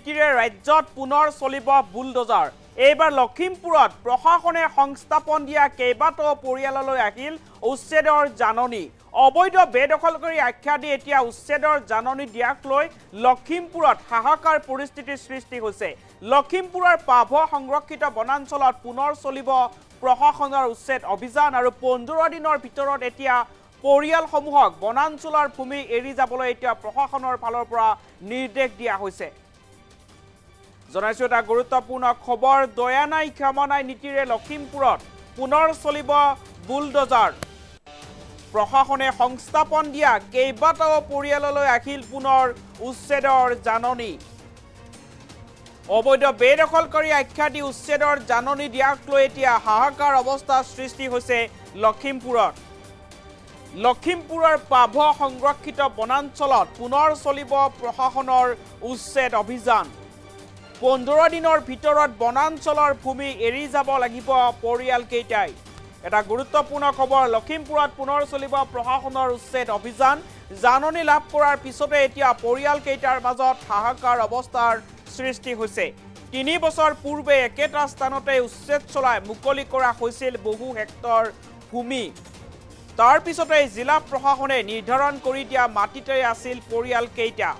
নীতিৰে ৰাজ্যত পুনৰ চলিব বুলডোজাৰ। এইবাৰ লখিমপুৰত প্ৰশাসনে সংস্থাপন দিয়া কেইবাটাও পৰিয়াললৈ আহিল উচ্ছেদৰ জাননী। অবৈধ বেদখলকাৰী আখ্যা দি এতিয়া উচ্ছেদৰ জাননী দিয়াক লৈ লখিমপুৰত হাহাকাৰ পৰিস্থিতিৰ সৃষ্টি হৈছে। লখিমপুৰৰ পাভ সংৰক্ষিত বনাঞ্চলত পুনৰ চলিব প্ৰশাসনৰ উচ্ছেদ অভিযান আৰু 15 দিনৰ ভিতৰত এতিয়া পৰিয়ালসমূহক বনাঞ্চলৰ ভূমি এৰি যাবলৈ এতিয়া প্ৰশাসনৰ ফালৰ পৰা নিৰ্দেশ দিয়া হৈছে। জনাইছো এটা গুৰুত্বপূৰ্ণ খবৰ, দয়া নাই ক্ষমা নাই নীতিৰে লখিমপুৰত পুনৰ চলিব বুলডোজাৰ। প্ৰশাসনে সংস্থাপন দিয়া কেইবাটাও পৰিয়াললৈ আহিল পুনৰ উচ্ছেদৰ জাননী। অবৈধ বেদখলকাৰী আখ্যা দি উচ্ছেদৰ জাননী দিয়াক লৈ এতিয়া হাহাকাৰ অৱস্থাৰ সৃষ্টি হৈছে লখিমপুৰত। লখিমপুৰৰ পাভ সংৰক্ষিত বনাঞ্চলত পুনৰ চলিব প্ৰশাসনৰ উচ্ছেদ অভিযান। 15 দিনৰ ভিতৰত বনাঞ্চলৰ ভূমি এৰি যাব লাগিব পৰিয়ালকেইটাই। এটা গুৰুত্বপূৰ্ণ খবৰ, লখিমপুৰত পুনৰ চলিব প্ৰশাসনৰ উচ্ছেদ অভিযান। জাননী লাভ কৰাৰ পিছতে এতিয়া পৰিয়ালকেইটাৰ মাজত হাহাকাৰ অৱস্থাৰ সৃষ্টি হৈছে। 3 বছৰ পূৰ্বে একেটা স্থানতে উচ্ছেদ চলাই মুকলি কৰা হৈছিল বহু হেক্টৰ ভূমি। তাৰ পিছতে জিলা প্ৰশাসনে নিৰ্ধাৰণ কৰি দিয়া মাটিতে আছিল পৰিয়ালকেইটা।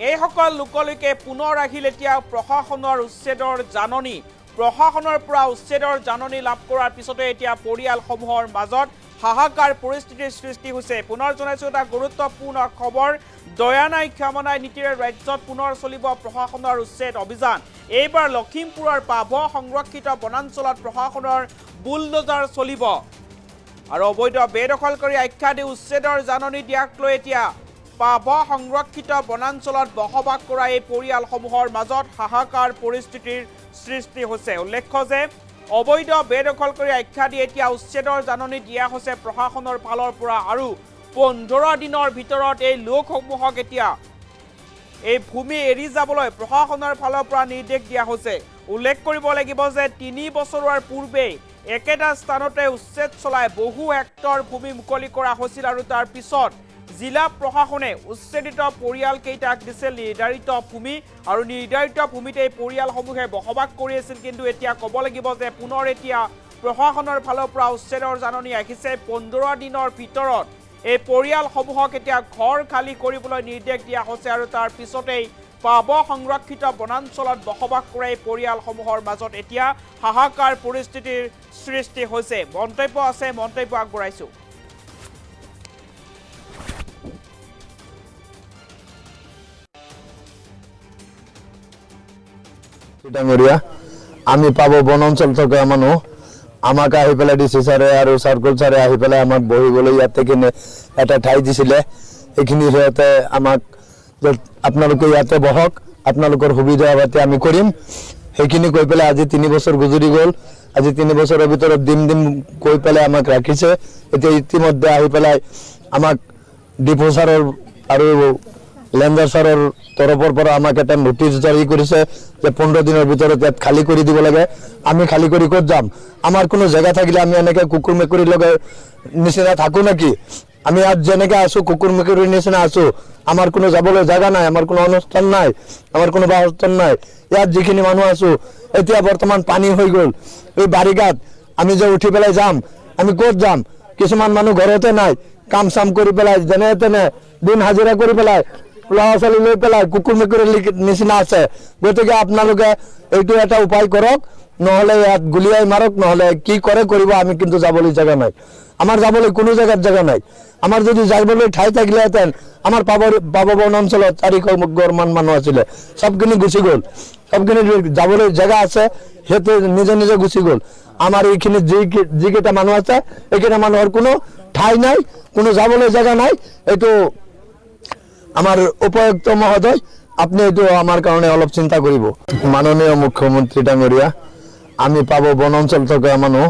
এইসকল লোকলৈকে পুনৰ আহিল এতিয়া প্ৰশাসনৰ উচ্ছেদৰ জাননী। প্ৰশাসনৰ পৰা উচ্ছেদৰ জাননী লাভ কৰাৰ পিছতে এতিয়া পৰিয়ালসমূহৰ মাজত হাহাকাৰ পৰিস্থিতিৰ সৃষ্টি হৈছে। পুনৰ জনাইছো এটা গুৰুত্বপূৰ্ণ খবৰ, দয়া নাই ক্ষমা নাই নীতিৰে ৰাজ্যত পুনৰ চলিব প্ৰশাসনৰ উচ্ছেদ অভিযান। এইবাৰ লখিমপুৰৰ পাভ সংৰক্ষিত বনাঞ্চলত প্ৰশাসনৰ বুলডোজাৰ চলিব আৰু অবৈধ বেদখলকাৰী আখ্যা দি উচ্ছেদৰ জাননী দিয়াক লৈ এতিয়া পাভ সংৰক্ষিত বনাঞ্চলত বসবাস কৰা এই পৰিয়ালসমূহৰ মাজত হাহাকাৰ পৰিস্থিতিৰ সৃষ্টি হৈছে। উল্লেখ্য যে অবৈধ বেদখলকাৰী আখ্যা দি এতিয়া উচ্ছেদৰ জাননী দিয়া হৈছে প্ৰশাসনৰ ফালৰ পৰা আৰু 15 দিনৰ ভিতৰত এই লোকসমূহক এতিয়া এই ভূমি এৰি যাবলৈ প্ৰশাসনৰ ফালৰ পৰা নিৰ্দেশ দিয়া হৈছে। উল্লেখ কৰিব লাগিব যে 3 বছৰৰ পূৰ্বে একেটা স্থানতে উচ্ছেদ চলাই বহু হেক্টৰ ভূমি মুকলি কৰা হৈছিল আৰু তাৰ পিছত জিলা প্ৰশাসনে উচ্ছেদিত পৰিয়ালকেইটাক দিছিল নিৰ্ধাৰিত ভূমি আৰু নিৰ্ধাৰিত ভূমিতে এই পৰিয়ালসমূহে বসবাস কৰি আছিল। কিন্তু এতিয়া ক'ব লাগিব যে পুনৰ এতিয়া প্ৰশাসনৰ ফালৰ পৰা উচ্ছেদৰ জাননী আহিছে। 15 দিনৰ ভিতৰত এই পৰিয়ালসমূহক এতিয়া ঘৰ খালী কৰিবলৈ নিৰ্দেশ দিয়া হৈছে আৰু তাৰ পিছতেই পাভ সংৰক্ষিত বনাঞ্চলত বসবাস কৰা এই পৰিয়ালসমূহৰ মাজত এতিয়া হাহাকাৰ পৰিস্থিতিৰ সৃষ্টি হৈছে। মন্তব্য আছে, মন্তব্য আগবঢ়াইছো। আমি পাব বনাঞ্চল থকা মানুহ, আমাক আহি পেলাই ডিচি ছাৰে আৰু চাৰ্কল ছাৰে আহি পেলাই আমাক বহিবলৈ ইয়াতে কিনে এটা ঠাই দিছিলে। এইখিনি সিহঁতে আমাক আপোনালোকে ইয়াতে বহক, আপোনালোকৰ সুবিধা পাতি আমি কৰিম সেইখিনি কৈ পেলাই আজি 3 বছৰ গুজৰি গ'ল। আজি 3 বছৰৰ ভিতৰত দিম কৈ পেলাই আমাক ৰাখিছে। এতিয়া ইতিমধ্যে আহি পেলাই আমাক ডিপো ছাৰৰ আৰু লেণ্ডাৰ ছাৰৰ তৰফৰ পৰা আমাক এটা নোটিছ জাৰি কৰিছে যে 15 দিনৰ ভিতৰত ইয়াত খালী কৰি দিব লাগে। আমি খালী কৰি ক'ত যাম? আমাৰ কোনো জেগা থাকিলে আমি এনেকৈ কুকুৰ মেকুৰীৰ লগত নিচিনা থাকোঁ নেকি? আমি ইয়াত যেনেকৈ আছোঁ কুকুৰ মেকুৰীৰ নিচিনা আছোঁ, আমাৰ কোনো যাবলৈ জেগা নাই, আমাৰ কোনো অনুষ্ঠান নাই, আমাৰ কোনো বাসস্থান নাই। ইয়াত যিখিনি মানুহ আছোঁ এতিয়া বৰ্তমান পানী হৈ গ'ল। এই বাৰিষাত আমি যে উঠি পেলাই যাম, আমি ক'ত যাম? কিছুমান মানুহ ঘৰতে নাই, কাম চাম কৰি পেলাই যেনে তেনে দিন হাজিৰা কৰি পেলাই ল'ৰা ছোৱালী লৈ পেলাই কুকুৰ মেকুৰীৰ নিচিনা আছে। গতিকে আপোনালোকে এইটো এটা উপায় কৰক, নহ'লে ইয়াত গুলিয়াই মাৰক, নহ'লে কি কৰে কৰিব। আমি কিন্তু যাবলৈ জেগা নাই, আমাৰ যাবলৈ কোনো জেগাত জেগা নাই। আমাৰ যদি যাবলৈ ঠাই থাকিলেহেঁতেন, আমাৰ পাভ বনাঞ্চলত 400 ঘৰমান মানুহ আছিলে, চবখিনি গুচি গ'ল। চবখিনি যাবলৈ জেগা আছে, সিহঁতে নিজে নিজে গুচি গ'ল। আমাৰ এইখিনি যিকেইটা মানুহ আছে এইকেইটা মানুহৰ কোনো ঠাই নাই, কোনো যাবলৈ জেগা নাই। এইটো আমাৰ উপায়ুক্ত মহোদয়, আপুনি এইটো আমাৰ কাৰণে অলপ চিন্তা কৰিব। মাননীয় মুখ্যমন্ত্ৰী ডাঙৰীয়া, আমি পাব বনাঞ্চল থকা মানুহ,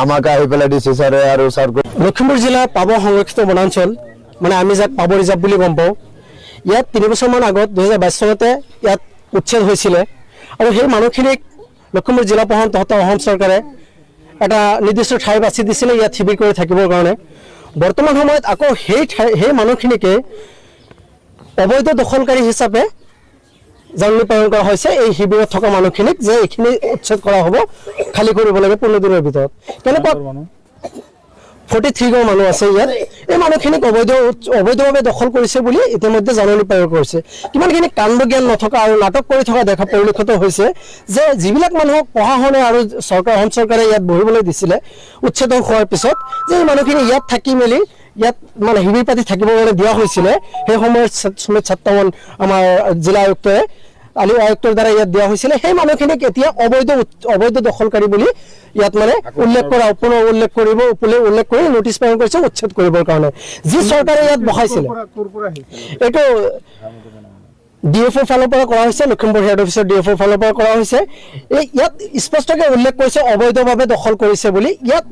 আমাক আহি পেলাই ডিচি ছাৰে আৰু চাৰ্কল। লখিমপুৰ জিলা পাভ সংৰক্ষিত বনাঞ্চল, মানে আমি যাক পাভ ৰিজাৰ্ভ বুলি গম পাওঁ। ইয়াত 3 বছৰমান আগত 2022 চনতে ইয়াত উচ্ছেদ হৈছিলে আৰু সেই মানুহখিনিক লখিমপুৰ জিলা প্ৰশাসন তথা অসম চৰকাৰে এটা নিৰ্দিষ্ট ঠাই বাছি দিছিলে ইয়াত শিবিৰ কৰি থাকিবৰ কাৰণে। বৰ্তমান সময়ত আকৌ সেই মানুহখিনিকে অবৈধ দখলকাৰী হিচাপে জাননী প্ৰেৰণ কৰা হৈছে এই শিবিৰত থকা মানুহখিনিক যে এইখিনি উচ্ছেদ কৰা হ'ব, খালী কৰিব লাগে 15 দিনৰ ভিতৰত। কেনেকুৱা 43 ঘৰ মানুহ আছে ইয়াত, এই মানুহখিনিক অবৈধভাৱে দখল কৰিছে বুলি ইতিমধ্যে জাননী প্ৰেৰণ কৰিছে। কিমানখিনি কাণ্ড জ্ঞান নথকা আৰু নাটক কৰি থকা দেখা পৰিলক্ষিত হৈছে যে যিবিলাক মানুহক প্ৰশাসনে আৰু অসম চৰকাৰে ইয়াত বহিবলৈ দিছিলে উচ্ছেদন হোৱাৰ পিছত, যে এই মানুহখিনি ইয়াত থাকি মেলি ইয়াত মানে শিবিৰ পাতি থাকিব কাৰণে দিয়া হৈছিলে, সেই সময়ত সুমিত ছাত্ৰমন আমাৰ জিলা আয়ুক্তই আয়ুক্তৰ দ্বাৰা ইয়াত দিয়া হৈছিলে, সেই মানুহখিনিক এতিয়া অবৈধ দখলকাৰী বুলি ইয়াত মানে উল্লেখ কৰি নোটিছ প্ৰেৰণ কৰিছে উচ্ছেদ কৰিবৰ কাৰণে। যি চৰকাৰে ইয়াত বহাইছিলে এইটো DFOৰ ফালৰ পৰা কৰা হৈছে, লখিমপুৰ হেড অফিচৰ DFOৰ ফালৰ পৰা কৰা হৈছে। ইয়াত স্পষ্টকৈ উল্লেখ কৰিছে অবৈধভাৱে দখল কৰিছে বুলি। ইয়াত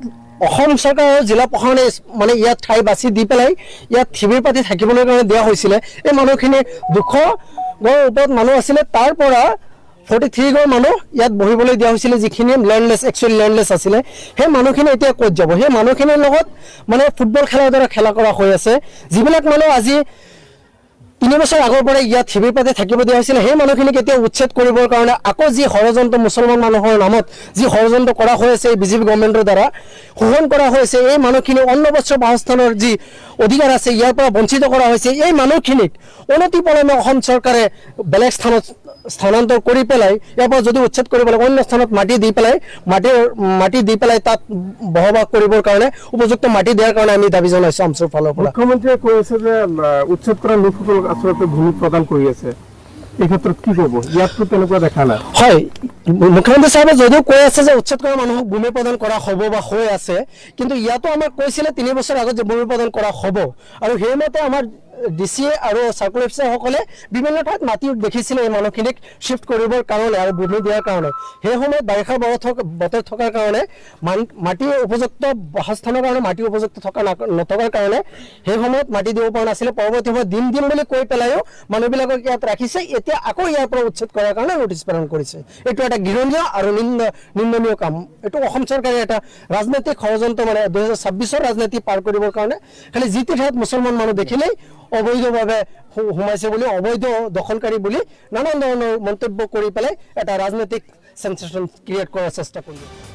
অসম চৰকাৰৰ জিলা প্ৰশাসনে মানে ইয়াত ঠাই বাছি দি পেলাই ইয়াত শিবিৰ পাতি থাকিবলৈ কাৰণে দিয়া হৈছিলে। এই মানুহখিনি 200 ঘৰৰ ওপৰত মানুহ আছিলে, তাৰ পৰা 43 ঘৰ মানুহ ইয়াত বহিবলৈ দিয়া হৈছিলে, যিখিনি লেণ্ডলেছ আছিলে। সেই মানুহখিনি এতিয়া ক'ত যাব? সেই মানুহখিনিৰ লগত মানে ফুটবল খেলাৰ দৰে খেলা কৰা হৈ আছে। যিবিলাক মানুহ আজি 3 বছৰ আগৰ পৰা ইয়াত শিবিৰ পাতি থাকিব দিয়া হৈছিলে, সেই মানুহখিনিক এতিয়া উচ্ছেদ কৰিবৰ কাৰণে আকৌ যি ষড়যন্ত্ৰ মুছলমান মানুহৰ নামত যি ষড়যন্ত্ৰ কৰা হৈ আছে এই বিজেপি গভৰ্ণমেণ্টৰ দ্বাৰা শোষণ কৰা হৈছে, এই মানুহখিনি অন্ন বস্ত্ৰ বাসস্থানৰ যি অধিকাৰ আছে ইয়াৰ পৰা বঞ্চিত কৰা হৈছে। এই মানুহখিনিক অনতিপলমে অসম চৰকাৰে বেলেগ স্থানত স্থানান্তৰ কৰি পেলাই ইয়াৰ পৰা যদি উচ্ছেদ কৰিব লাগে অন্য স্থানত মাটি দি পেলাই তাত বসবাস কৰিবৰ কাৰণে উপযুক্ত মাটি দিয়াৰ কাৰণে আমি দাবী জনাইছোঁ আমচুৰ ফালৰ পৰা। মুখ্যমন্ত্ৰীয়ে কৈ আছে যে উচ্ছেদ কৰা লোকসকলক আচলতে ভূমি প্ৰদান কৰি আছে, এই ক্ষেত্ৰত কি ক'ব? ইয়াততো তেনেকুৱা দেখা নাই। হয়, মুখ্যমন্ত্ৰী চাহাবে যদিও কৈ আছে যে উচ্ছেদ কৰা মানুহক ভূমি প্ৰদান কৰা হ'ব বা হৈ আছে, কিন্তু ইয়াতো আমাক কৈছিলে 3 বছৰ আগত যে ভূমি প্ৰদান কৰা হ'ব, আৰু সেইমতে আমাৰ DCA আৰু চাৰ্কুল অফিচাৰসকলে বিভিন্ন ঠাইত মাটি দেখিছিলে এই মানুহখিনিক শ্বিফ্ট কৰিবৰ কাৰণে আৰু ভূমি দিয়াৰ কাৰণে। সেই সময়ত বাৰিষা বতৰ থকাৰ কাৰণে মাটিৰ উপযুক্ত বাসস্থানৰ কাৰণে মাটি উপযুক্ত নথকাৰ কাৰণে সেই সময়ত মাটি দিব পৰা নাছিলে। পৰৱৰ্তী সময়ত দিম বুলি কৈ পেলাইও মানুহবিলাকক ইয়াত ৰাখিছে। এতিয়া আকৌ ইয়াৰ পৰা উচ্ছেদ কৰাৰ কাৰণে নোটিছ প্ৰেৰণ কৰিছে। এইটো এটা ঘৃণনীয় আৰু নিন্দনীয় কাম। এইটো অসম চৰকাৰে এটা ৰাজনৈতিক ষড়যন্ত্ৰ, মানে 2026ৰ ৰাজনীতি পাৰ কৰিবৰ কাৰণে খালি যি টি ঠাইত মুছলমান মানুহ দেখিলেই অবৈধভাৱে সোমাইছে বুলি, অবৈধ দখলকাৰী বুলি নানান ধৰণৰ মন্তব্য কৰি পেলাই এটা ৰাজনৈতিক সেন্সেশ্যন ক্ৰিয়েট কৰাৰ চেষ্টা কৰিছে।